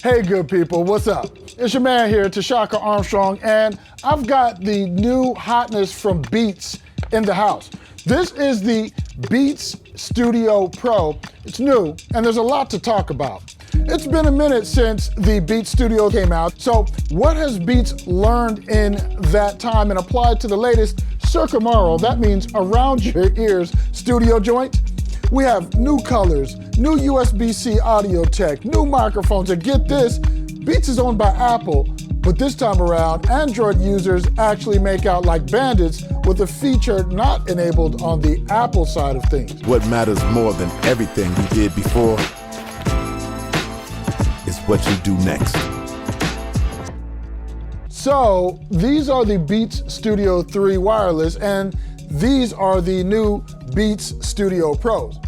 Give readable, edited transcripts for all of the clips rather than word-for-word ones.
Hey good people, what's up? It's your man here, Tashaka Armstrong, and I've got the new hotness from Beats in the house. This is the Beats Studio Pro. It's new, and there's a lot to talk about. It's been a minute since the Beats Studio came out, so what has Beats learned in that time and applied to the latest circumaural, that means around your ears, studio joint? We have new colors, new USB-C audio tech, new microphones, and get this, Beats is owned by Apple, but this time around, Android users actually make out like bandits with a feature not enabled on the Apple side of things. What matters more than everything you did before is what you do next. So these are the Beats Studio 3 wireless, and these are the new Beats Studio Pros.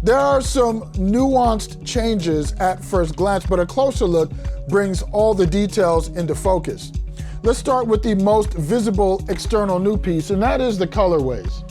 There are some nuanced changes at first glance, but a closer look brings all the details into focus. Let's start with the most visible external new piece, and that is the colorways.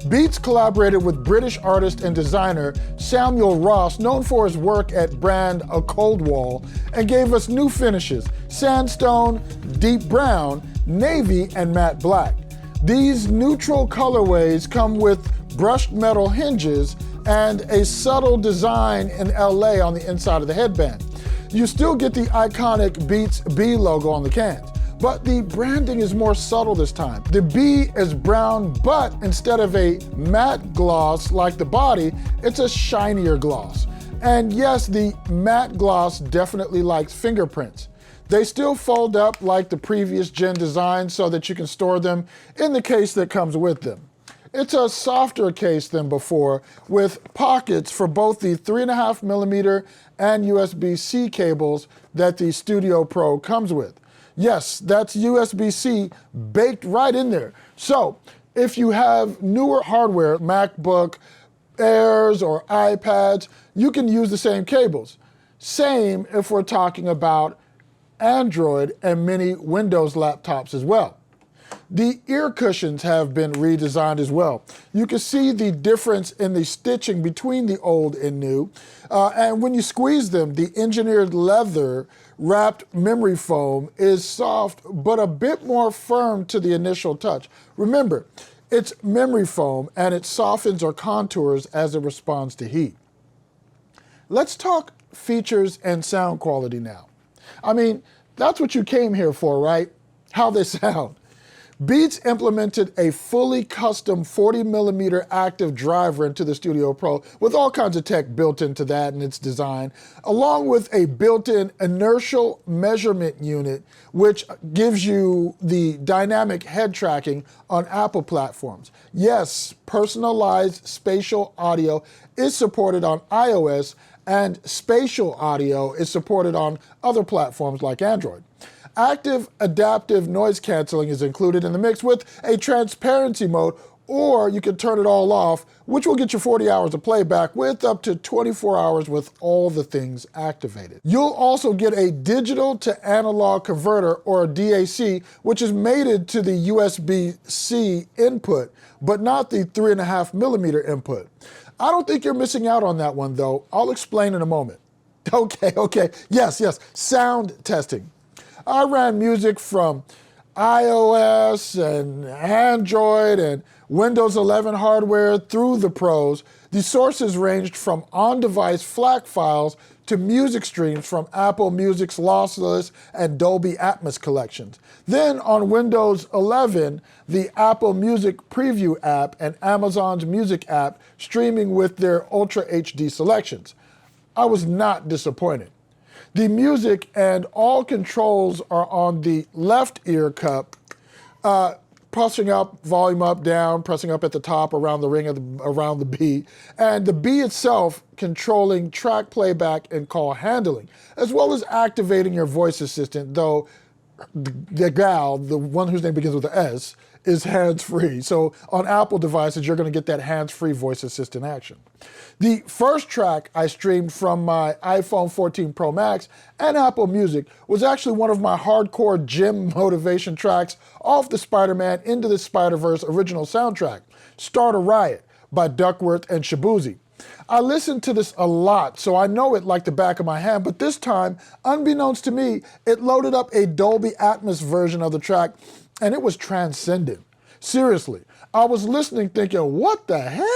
Beats collaborated with British artist and designer Samuel Ross, known for his work at brand A Cold Wall, and gave us new finishes: sandstone, deep brown, navy, and matte black. These neutral colorways come with brushed metal hinges and a subtle design in LA on the inside of the headband. You still get the iconic Beats B logo on the cans, but the branding is more subtle this time. The B is brown, but instead of a matte gloss like the body, it's a shinier gloss. And yes, the matte gloss definitely likes fingerprints. They still fold up like the previous gen design so that you can store them in the case that comes with them. It's a softer case than before, with pockets for both the 3.5mm and USB-C cables that the Studio Pro comes with. Yes, that's USB-C baked right in there. So if you have newer hardware, MacBook Airs or iPads, you can use the same cables. Same if we're talking about Android and many Windows laptops as well. The ear cushions have been redesigned as well. You can see the difference in the stitching between the old and new. And when you squeeze them, the engineered leather wrapped memory foam is soft, but a bit more firm to the initial touch. Remember, it's memory foam and it softens or contours as it responds to heat. Let's talk features and sound quality now. I mean, that's what you came here for, right? How they sound. Beats implemented a fully custom 40mm active driver into the Studio Pro with all kinds of tech built into that and its design, along with a built-in inertial measurement unit, which gives you the dynamic head tracking on Apple platforms. Yes, personalized spatial audio is supported on iOS, and spatial audio is supported on other platforms like Android. Active adaptive noise canceling is included in the mix with a transparency mode, or you can turn it all off, which will get you 40 hours of playback with up to 24 hours with all the things activated. You'll also get a digital to analog converter, or a DAC, which is mated to the USB-C input, but not the 3.5mm input. I don't think you're missing out on that one though. I'll explain in a moment. Okay, yes, sound testing. I ran music from iOS and Android and Windows 11 hardware through the Pros. The sources ranged from on-device FLAC files to music streams from Apple Music's lossless and Dolby Atmos collections. Then on Windows 11, the Apple Music Preview app and Amazon's Music app streaming with their Ultra HD selections. I was not disappointed. The music and all controls are on the left ear cup, pressing up, volume up, down, pressing up at the top around the ring around the B, and the B itself controlling track playback and call handling, as well as activating your voice assistant, though the gal, the one whose name begins with an S, is hands-free. So on Apple devices, you're going to get that hands-free voice assistant action. The first track I streamed from my iPhone 14 Pro Max and Apple Music was actually one of my hardcore gym motivation tracks off the Spider-Man Into the Spider-Verse original soundtrack, Start a Riot by Duckworth and Shaboozey. I listened to this a lot, so I know it like the back of my hand, but this time, unbeknownst to me, it loaded up a Dolby Atmos version of the track, and it was transcendent. Seriously, I was listening thinking, what the hell?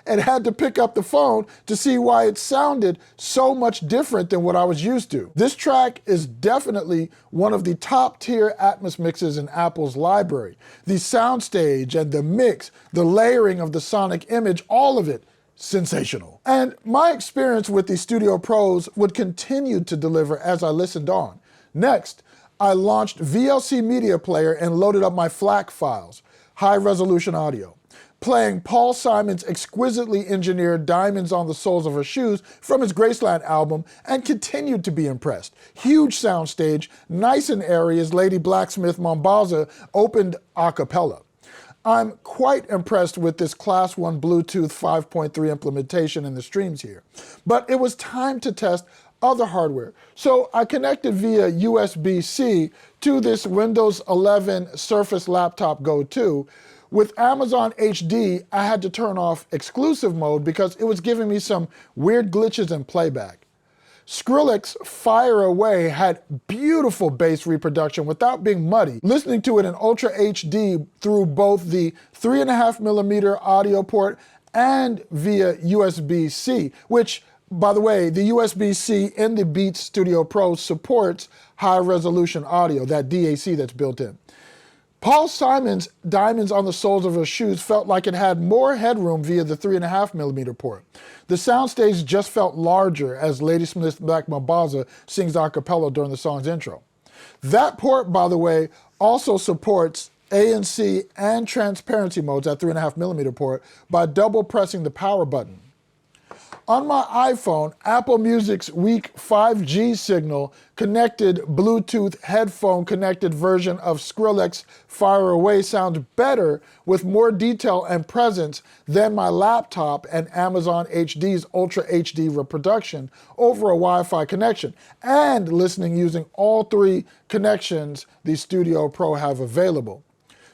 And had to pick up the phone to see why it sounded so much different than what I was used to. This track is definitely one of the top tier Atmos mixes in Apple's library. The soundstage and the mix, the layering of the sonic image, all of it, sensational. And my experience with the Studio Pros would continue to deliver as I listened on. Next, I launched VLC Media Player and loaded up my FLAC files, high-resolution audio, playing Paul Simon's exquisitely engineered Diamonds on the Soles of Her Shoes from his Graceland album, and continued to be impressed. Huge soundstage, nice and airy as Lady Blacksmith Mombaza opened a cappella. I'm quite impressed with this Class 1 Bluetooth 5.3 implementation in the streams here. But it was time to test other hardware. So I connected via USB-C to this Windows 11 Surface Laptop Go 2. With Amazon HD, I had to turn off exclusive mode because it was giving me some weird glitches in playback. Skrillex Fire Away had beautiful bass reproduction without being muddy. Listening to it in Ultra HD through both the 3.5mm audio port and via USB-C, which, by the way, the USB-C in the Beats Studio Pro supports high-resolution audio, that DAC that's built in. Paul Simon's Diamonds on the Soles of Her Shoes felt like it had more headroom via the 3.5mm port. The soundstage just felt larger as Lady Smith Black Mambaza sings a cappella during the song's intro. That port, by the way, also supports ANC and transparency modes at 3.5mm port by double pressing the power button. On my iPhone, Apple Music's weak 5G signal connected Bluetooth headphone connected version of Skrillex Fire Away sounds better with more detail and presence than my laptop and Amazon HD's Ultra HD reproduction over a Wi-Fi connection, and listening using all three connections the Studio Pro have available.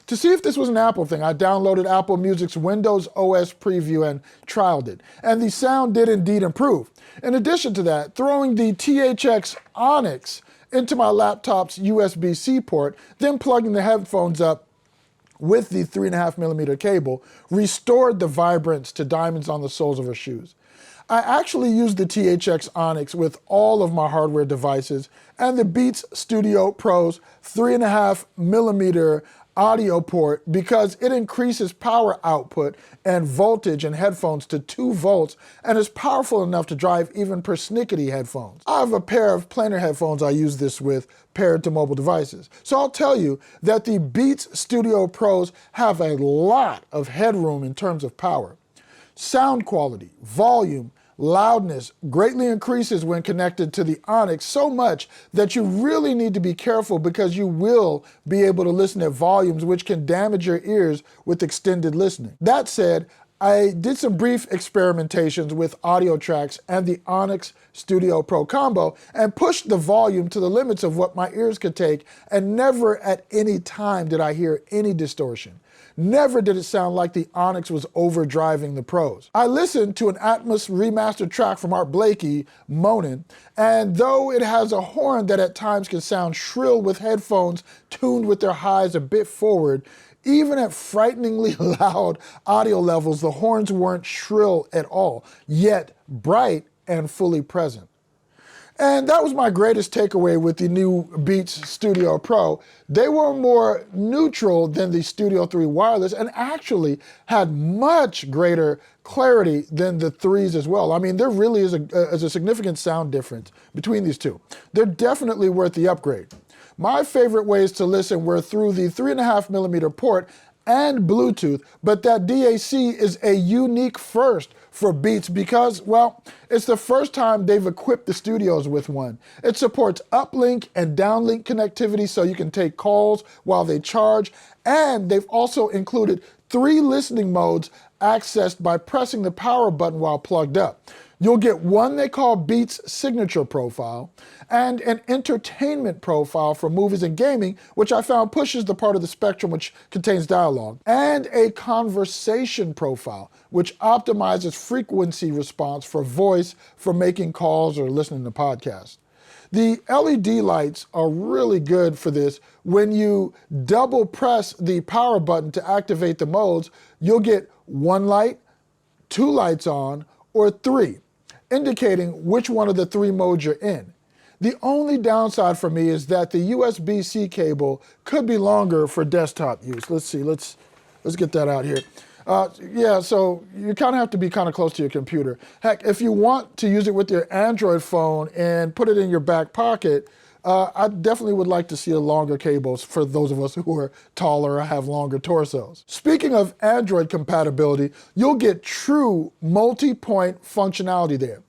To see if this was an Apple thing, I downloaded Apple Music's Windows OS preview and trialed it, and the sound did indeed improve. In addition to that, throwing the THX Onyx into my laptop's USB-C port, then plugging the headphones up with the 3.5mm cable, restored the vibrance to Diamonds on the Soles of Her Shoes. I actually used the THX Onyx with all of my hardware devices, and the Beats Studio Pro's 3.5mm audio port because it increases power output and voltage in headphones to 2 volts and is powerful enough to drive even persnickety headphones. I have a pair of planar headphones I use this with paired to mobile devices. So I'll tell you that the Beats Studio Pros have a lot of headroom in terms of power. Sound quality, volume, loudness greatly increases when connected to the Onyx, so much that you really need to be careful because you will be able to listen at volumes which can damage your ears with extended listening. That said, I did some brief experimentations with audio tracks and the Onyx Studio Pro combo and pushed the volume to the limits of what my ears could take, and never at any time did I hear any distortion. Never did it sound like the Onyx was overdriving the Pros. I listened to an Atmos remastered track from Art Blakey, Moanin', and though it has a horn that at times can sound shrill with headphones tuned with their highs a bit forward, even at frighteningly loud audio levels, the horns weren't shrill at all, yet bright and fully present. And that was my greatest takeaway with the new Beats Studio Pro. They were more neutral than the Studio 3 wireless and actually had much greater clarity than the 3s as well. I mean, there really is a significant sound difference between these two. They're definitely worth the upgrade. My favorite ways to listen were through the 3.5mm port and Bluetooth, but that DAC is a unique first for Beats because, well, it's the first time they've equipped the studios with one. It supports uplink and downlink connectivity so you can take calls while they charge, and they've also included 3 listening modes accessed by pressing the power button while plugged up. You'll get one they call Beats Signature Profile and an entertainment profile for movies and gaming, which I found pushes the part of the spectrum which contains dialogue, and a conversation profile, which optimizes frequency response for voice for making calls or listening to podcasts. The LED lights are really good for this. When you double press the power button to activate the modes, you'll get one light, two lights on, or three, indicating which one of the three modes you're in. The only downside for me is that the USB-C cable could be longer for desktop use. Let's see, let's get that out here. Yeah, so you kind of have to be kind of close to your computer. Heck, if you want to use it with your Android phone and put it in your back pocket, I definitely would like to see a longer cables for those of us who are taller or have longer torsos. Speaking of Android compatibility, you'll get true multi-point functionality there.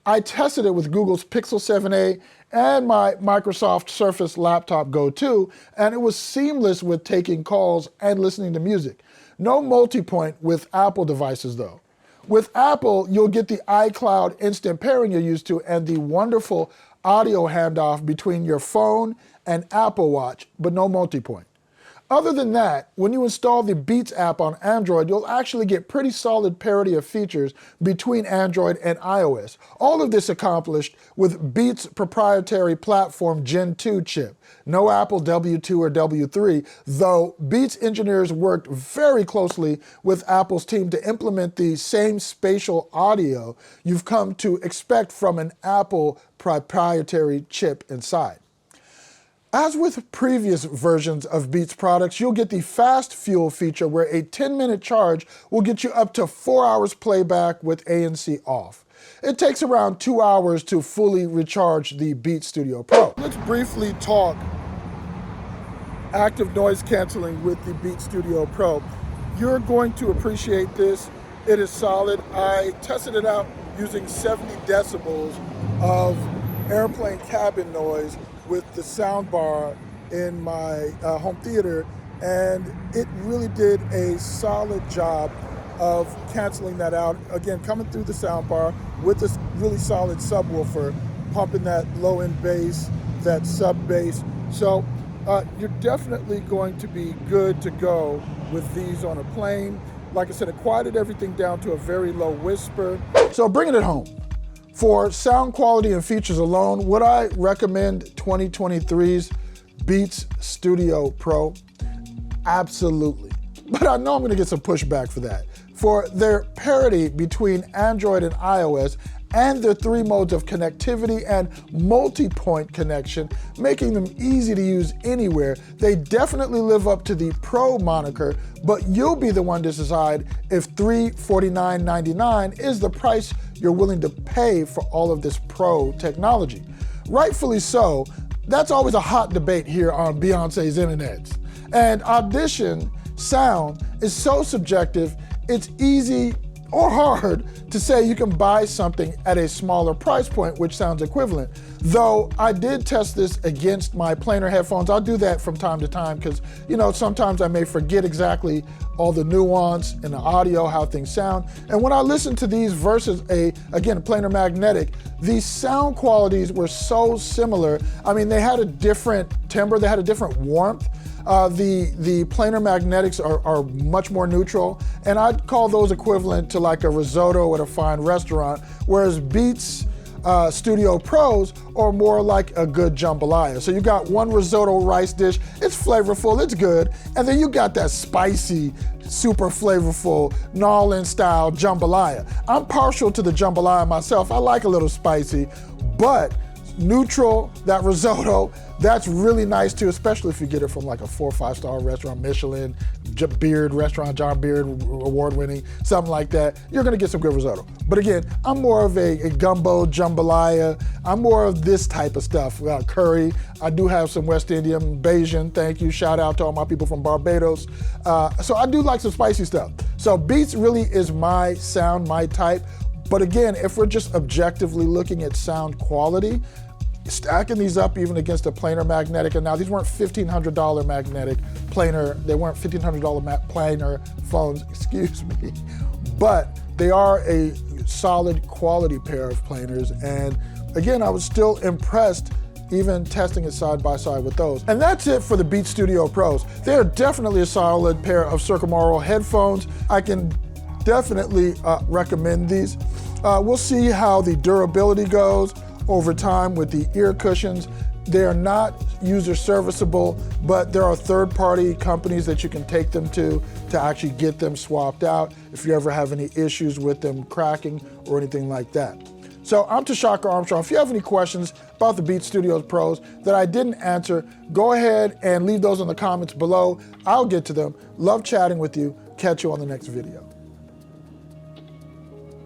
I tested it with Google's Pixel 7a and my Microsoft Surface Laptop Go 2, and it was seamless with taking calls and listening to music. No multi-point with Apple devices though. With Apple, you'll get the iCloud instant pairing you're used to and the wonderful audio handoff between your phone and Apple Watch, but no multi-point. Other than that, when you install the Beats app on Android, you'll actually get pretty solid parity of features between Android and iOS. All of this accomplished with Beats' proprietary platform Gen 2 chip. No Apple W2 or W3, though Beats engineers worked very closely with Apple's team to implement the same spatial audio you've come to expect from an Apple proprietary chip inside. As with previous versions of Beats products, you'll get the fast fuel feature where a 10-minute charge will get you up to 4 hours playback with ANC off. It takes around 2 hours to fully recharge the Beats Studio Pro. Let's briefly talk active noise canceling with the Beats Studio Pro. You're going to appreciate this. It is solid. I tested it out using 70 decibels of airplane cabin noise with the sound bar in my home theater, and it really did a solid job of canceling that out. Again, coming through the sound bar with this really solid subwoofer, pumping that low-end bass, that sub bass. So you're definitely going to be good to go with these on a plane. Like I said, it quieted everything down to a very low whisper. So bringing it home. For sound quality and features alone, would I recommend 2023's Beats Studio Pro? Absolutely. But I know I'm gonna get some pushback for that. For their parity between Android and iOS and their three modes of connectivity and multi-point connection, making them easy to use anywhere, they definitely live up to the Pro moniker, but you'll be the one to decide if $349.99 is the price you're willing to pay for all of this Pro technology. Rightfully so, that's always a hot debate here on Beyonce's Internets. And Audition sound is so subjective, it's easy or hard to say you can buy something at a smaller price point, which sounds equivalent. Though I did test this against my planar headphones. I'll do that from time to time because, you know, sometimes I may forget exactly all the nuance in the audio, how things sound. And when I listened to these versus again, planar magnetic, the sound qualities were so similar. I mean, they had a different timbre, they had a different warmth. The planar magnetics are much more neutral, and I'd call those equivalent to like a risotto at a fine restaurant, whereas Beats Studio Pros are more like a good jambalaya. So you got one risotto rice dish, it's flavorful, it's good, and then you got that spicy, super flavorful, New Orleans style jambalaya. I'm partial to the jambalaya myself, I like a little spicy, but neutral, that risotto, that's really nice too, especially if you get it from like a 4 or 5 star restaurant, Michelin, Beard restaurant, John Beard award winning, something like that. You're gonna get some good risotto. But again, I'm more of a gumbo, jambalaya. I'm more of this type of stuff. Curry. I do have some West Indian, Bajan, thank you. Shout out to all my people from Barbados. So I do like some spicy stuff. So Beats really is my sound, my type. But again, if we're just objectively looking at sound quality, stacking these up even against a planar magnetic, and now these weren't $1,500 magnetic planar, they weren't $1,500 planar phones, excuse me, but they are a solid quality pair of planers. And again, I was still impressed even testing it side by side with those. And that's it for the Beats Studio Pros. They're definitely a solid pair of circumaural headphones. I can definitely recommend these. We'll see how the durability goes over time with the ear cushions. They are not user serviceable, but there are third-party companies that you can take them to actually get them swapped out if you ever have any issues with them cracking or anything like that. So I'm Tashaka Armstrong. If you have any questions about the Beats Studio Pros that I didn't answer, go ahead and leave those in the comments below. I'll get to them. Love chatting with you. Catch you on the next video.